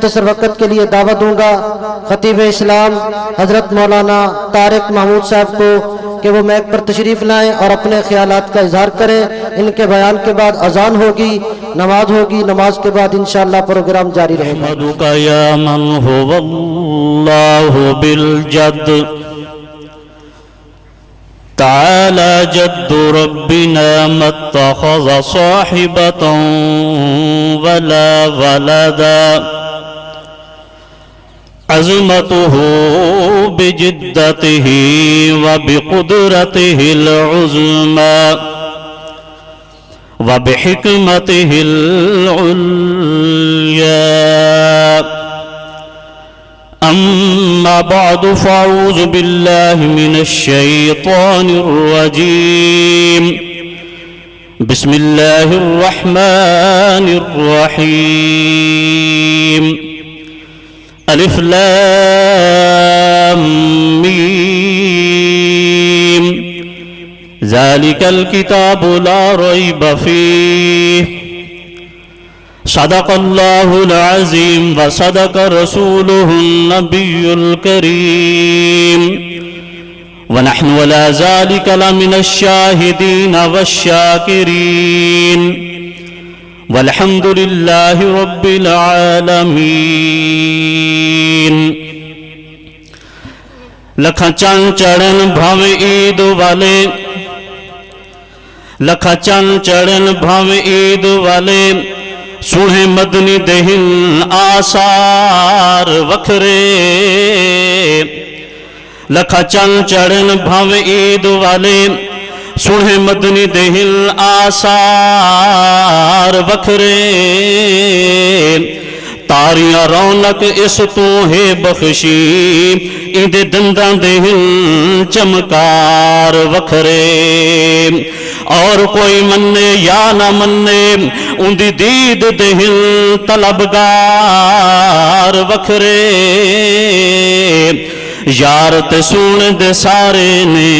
مختصر وقت کے لیے دعوت دوں گا خطیب اسلام حضرت مولانا طارق محمود صاحب کو کہ وہ میک پر تشریف لائیں اور اپنے خیالات کا اظہار کریں۔ ان کے بیان کے بعد اذان ہوگی، نماز ہوگی، نماز کے بعد انشاءاللہ پروگرام جاری رہے گا۔ احمدک یا من هو اللہ بالجد تعالى جد ربنا ما اتخذ صاحبة ولا ولدا عظمته بجدته وبقدرته العظمى وبحكمته العليا أما بعد فأعوذ بالله من الشيطان الرجيم بسم الله الرحمن الرحيم ألف لام ميم ذلك الكتاب لا ريب فيه صدق الله العظيم وصدق رسوله النبي الكريم ونحن على ذلك لمن الشاهدين والشاكرين والحمد لله رب العالمين۔ لکھاں چند چڑھن بھاویں عید والے، لکھاں چند چڑھن بھاویں عید والے، سوہیں مدنی دہن آثار وکھرے، لکھا چند چڑھن بھاویں عید والے، سوہیں مدنی دہن آثار وکھرے، تاریاں رونق اس تو ہے بخشی، ایندے دنداں دہن چمکار وکھرے، اور کوئی مننے یا نہ مننے ان دی دید دہل طلبگار وکھرے، یار تے سون دے سارے نے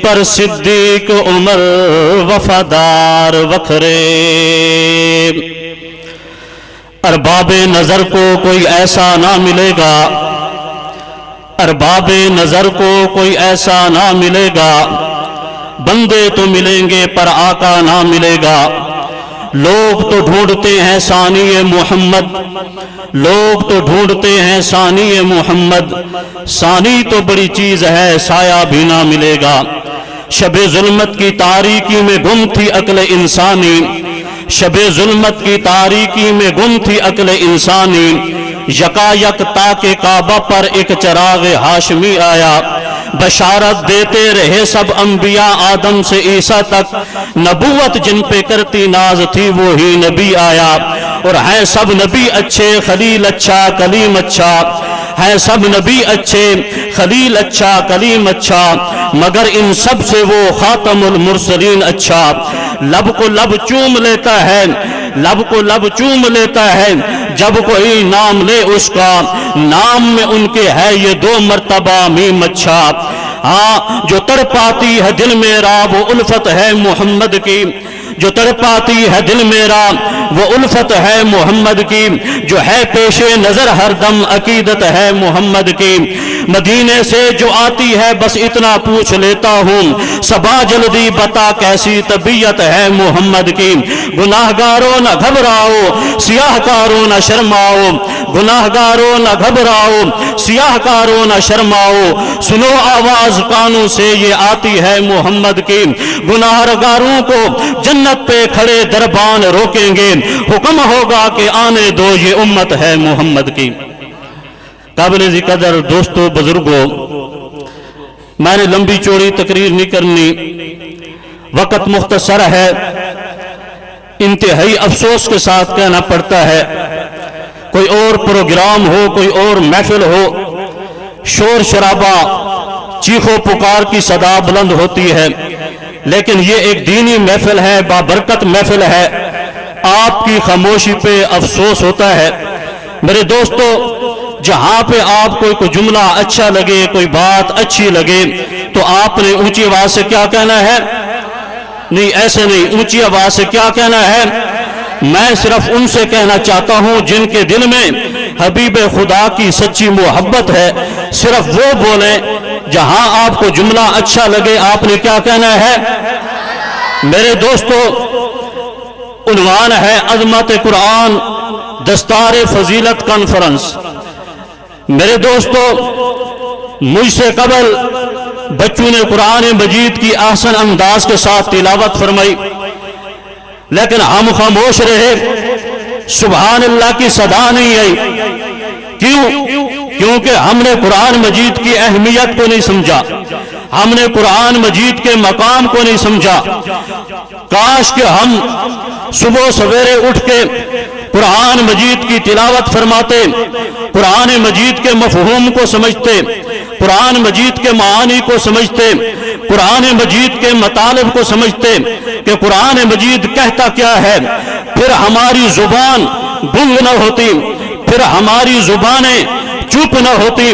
پر صدیق عمر وفادار وکھرے۔ ارباب نظر کو کوئی ایسا نہ ملے گا، ارباب نظر کو کوئی ایسا نہ ملے گا، بندے تو ملیں گے پر آقا نہ ملے گا۔ لوگ تو ڈھونڈتے ہیں ثانی محمد، لوگ تو ڈھونڈتے ہیں ثانی محمد، ثانی تو بڑی چیز ہے سایہ بھی نہ ملے گا۔ شب ظلمت کی تاریکی میں گم تھی عقل انسانی، شب ظلمت کی تاریکی میں گم تھی عقل انسانی، یکایک تاکہ کعبہ پر ایک چراغ ہاشمی آیا، بشارت دیتے رہے سب انبیاء آدم سے عیسیٰ تک، نبوت جن پہ کرتی ناز تھی وہی نبی آیا، اور ہیں سب نبی اچھے، خلیل اچھا کلیم اچھا، ہیں سب نبی اچھے، خلیل اچھا کلیم اچھا، مگر ان سب سے وہ خاتم المرسلین اچھا۔ لب کو لب چوم لیتا ہے، لب کو لب چوم لیتا ہے، جب کوئی نام لے اس کا، نام میں ان کے ہے یہ دو مرتبہ میم اچھا۔ ہاں جو تڑپاتی ہے دل میرا وہ الفت ہے محمد کی، جو تڑپاتی ہے دل میرا وہ الفت ہے محمد کی، جو ہے پیش نظر ہر دم عقیدت ہے محمد کی۔ مدینے سے جو آتی ہے بس اتنا پوچھ لیتا ہوں، صبا جلدی بتا کیسی طبیعت ہے محمد کی۔ گناہگاروں نہ گھبراؤ، سیاہ کاروں نہ شرماؤ، گناہگاروں نہ گھبراؤ، سیاہ کاروں نہ شرماؤ، سنو آواز کانوں سے یہ آتی ہے محمد کی۔ گناہگاروں کو جنت پہ کھڑے دربان روکیں گے، حکم ہوگا کہ آنے دو یہ امت ہے محمد کی۔ قابل قدر دوستو بزرگوں، میں نے لمبی چوڑی تقریر نہیں کرنی، وقت مختصر ہے، انتہائی افسوس کے ساتھ کہنا پڑتا ہے، کوئی اور پروگرام ہو، کوئی اور محفل ہو، شور شرابہ چیخ و پکار کی صدا بلند ہوتی ہے، لیکن یہ ایک دینی محفل ہے، بابرکت محفل ہے، آپ کی خاموشی پہ افسوس ہوتا ہے۔ میرے دوستو، جہاں پہ آپ کو کوئی جملہ اچھا لگے، کوئی بات اچھی لگے، تو آپ نے اونچی آواز سے کیا کہنا ہے؟ نہیں، ایسے نہیں، اونچی آواز سے کیا کہنا ہے؟ میں صرف ان سے کہنا چاہتا ہوں جن کے دل میں حبیب خدا کی سچی محبت ہے صرف وہ بولیں جہاں آپ کو جملہ اچھا لگے آپ نے کیا کہنا ہے۔ میرے دوستو، عنوان ہے عظمت قرآن دستار فضیلت کانفرنس۔ میرے دوستو، مجھ سے قبل بچوں نے قرآن مجید کی احسن انداز کے ساتھ تلاوت فرمائی، لیکن ہم خاموش رہے، سبحان اللہ کی صدا نہیں آئی۔ کیونکہ ہم نے قرآن مجید کی اہمیت کو نہیں سمجھا، ہم نے قرآن مجید کے مقام کو نہیں سمجھا۔ کاش کہ ہم صبح سویرے اٹھ کے قرآن مجید کی تلاوت فرماتے، قرآن مجید کے مفہوم کو سمجھتے، قرآن مجید کے معانی کو سمجھتے، قرآن مجید کے مطالب کو سمجھتے کہ قرآن مجید کہتا کیا ہے، پھر ہماری زبان گنگ نہ ہوتی، پھر ہماری زبانیں چپ نہ ہوتی،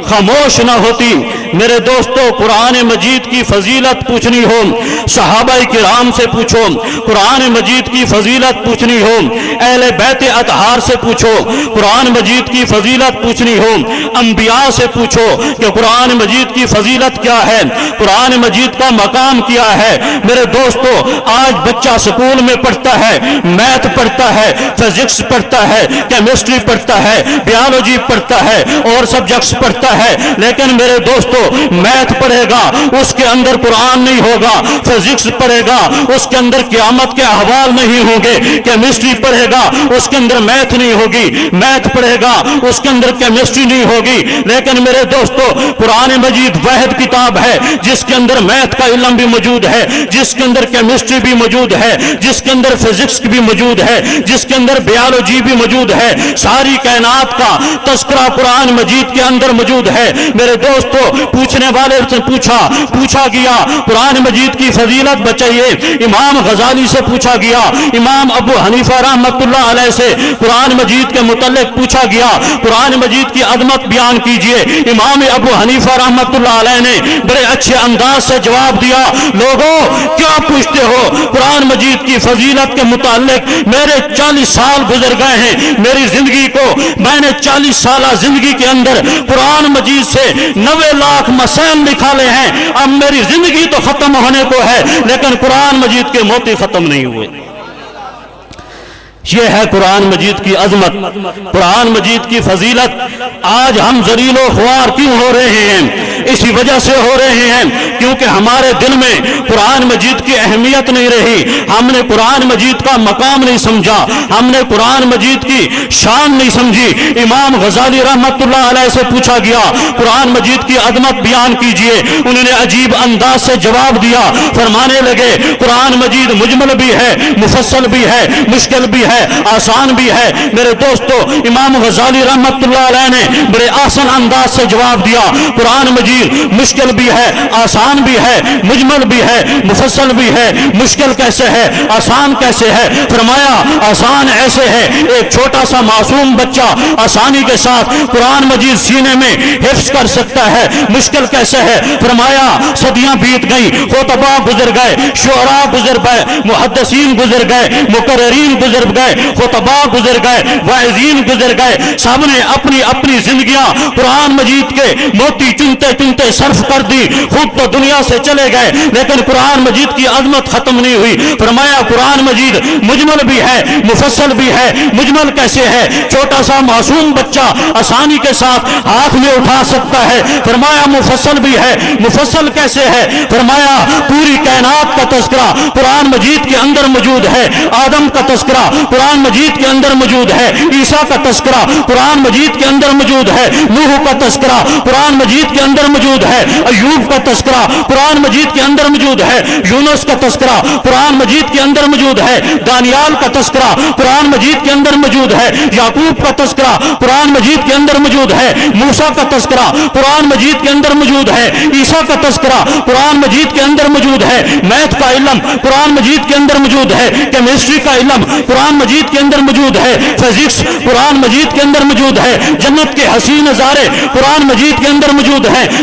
خاموش نہ ہوتی۔ میرے دوستو، قرآن مجید کی فضیلت پوچھنی ہو صحابہ کرام سے پوچھو، قرآن مجید کی فضیلت پوچھنی ہو اہل بیت اطہار سے پوچھو، قرآن مجید کی فضیلت پوچھنی ہو انبیاء سے پوچھو کہ قرآن مجید کی فضیلت کیا ہے، قرآن مجید کا مقام کیا ہے۔ میرے دوستو، آج بچہ سکول میں پڑھتا ہے، میتھ پڑھتا ہے، فزکس پڑھتا ہے، کیمسٹری پڑھتا ہے، بیالوجی پڑھتا ہے اور سبجیکٹس پڑھتا ہے، لیکن میرے دوستو میتھ پڑھے گا اس کے اندر قرآن نہیں ہوگا، فزکس پڑھے گا اس کے اندر قیامت کے احوال نہیں ہوں گے، کیمسٹری پڑھے گا اس کے اندر میتھ نہیں ہوگی، میتھ پڑھے گا اس کے اندر کیمسٹری نہیں ہوگی۔ لیکن میرے دوستو، قرآن مجید واحد کتاب ہے جس کے اندر میتھ کا علم بھی موجود ہے، جس کے اندر کیمسٹری بھی موجود ہے، جس کے اندر فزکس بھی موجود ہے، جس کے اندر بیالوجی بھی موجود ہے۔ ساری کائنات کا تذکرہ قرآن مجید کے اندر موجود ہے۔ میرے دوستو، پوچھنے والے سے پوچھا گیا قرآن مجید کی فضیلت بتائیے، امام غزالی سے پوچھا گیا، امام ابو حنیفہ رحمۃ اللہ علیہ سے قرآن مجید کے متعلق پوچھا گیا، قرآن مجید کی عظمت بیان کیجئے۔ امام ابو حنیفہ رحمۃ اللہ علیہ نے بڑے اچھے انداز سے جواب دیا، لوگوں کیا پوچھتے ہو قرآن مجید کی فضیلت کے متعلق؟ میرے 40 سال گزر گئے ہیں، میری زندگی کو میں نے 40 سالہ زندگی کے اندر قرآن مجید سے 90 لاکھ مسائل نکالے ہیں، اب میری زندگی تو ختم ہونے کو ہے لیکن قرآن مجید کے موتی ختم نہیں ہوئے۔ یہ ہے قرآن مجید کی عظمت، قرآن مجید کی فضیلت۔ آج ہم ذلیل و خوار کیوں ہو رہے ہیں؟ اسی وجہ سے ہو رہے ہیں کیونکہ ہمارے دل میں قرآن مجید کی اہمیت نہیں رہی، ہم نے قرآن مجید کا مقام نہیں سمجھا، ہم نے قرآن مجید کی شان نہیں سمجھی۔ امام غزالی رحمت اللہ علیہ سے پوچھا گیا قرآن مجید کی عظمت بیان کیجئے، انہوں نے عجیب انداز سے جواب دیا، فرمانے لگے قرآن مجید مجمل بھی ہے، مفصل بھی ہے، مشکل بھی ہے، آسان بھی ہے۔ میرے دوستو، امام غزالی رحمت اللہ علیہ نے بڑے آسان انداز سے جواب دیا، قرآن مجید مشکل بھی ہے، آسان بھی ہے، مجمل بھی ہے، مفصل بھی ہے۔ مشکل کیسے ہے، آسان کیسے ہے؟ فرمایا آسان ایسے ہے، ایک چھوٹا سا معصوم بچہ آسانی کے ساتھ قرآن مجید سینے میں حفظ کر سکتا ہے۔ مشکل کیسے ہے؟ فرمایا صدیاں بیت گئی، خطباء گزر گئے، شعراء گزر گئے، محدثین گزر گئے، مقررین گزر گئے، خطباء گزر گئے، واعظین گزر گئے، سب نے اپنی اپنی زندگیاں قرآن مجید کے موتی چنتے چنتے صرف کر دی، خود تو دنیا سے چلے گئے لیکن قرآن مجید کی عظمت ختم نہیں ہوئی۔ فرمایا قرآن مجید مجمل بھی ہے، مفصل بھی ہے۔ مجمل کیسے ہے؟ چھوٹا سا معصوم بچہ آسانی کے ساتھ ہاتھ میں اٹھا سکتا ہے۔ فرمایا مفصل بھی ہے، مفصل کیسے ہے؟ فرمایا پوری کائنات کا تذکرہ قرآن مجید کے اندر موجود ہے، آدم کا تذکرہ قرآن مجید کے اندر موجود ہے، عیسیٰ کا تذکرہ قرآن مجید کے اندر موجود ہے، نوح کا تذکرہ قرآن مجید کے اندر موجود ہے، ایوب کا تذکرہ قرآن مجید کے اندر موجود ہے، یونس کا تذکرہ قرآن مجید کے اندر موجود ہے، دانیال کا تذکرہ قرآن مجید کے اندر موجود ہے، یعقوب کا تذکرہ قرآن مجید کے اندر موجود ہے، موسیٰ کا تذکرہ قرآن مجید کے اندر موجود ہے، عیسیٰ کا تذکرہ قرآن مجید کے اندر موجود ہے، میتھ کا علم قرآن مجید کے اندر موجود ہے، کیمسٹری کا علم قرآن مجید کے اندر موجود ہے، فزکس قرآن مجید کے اندر موجود ہے، جنت کے حسین نظارے قرآن مجید کے اندر موجود ہیں،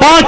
5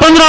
15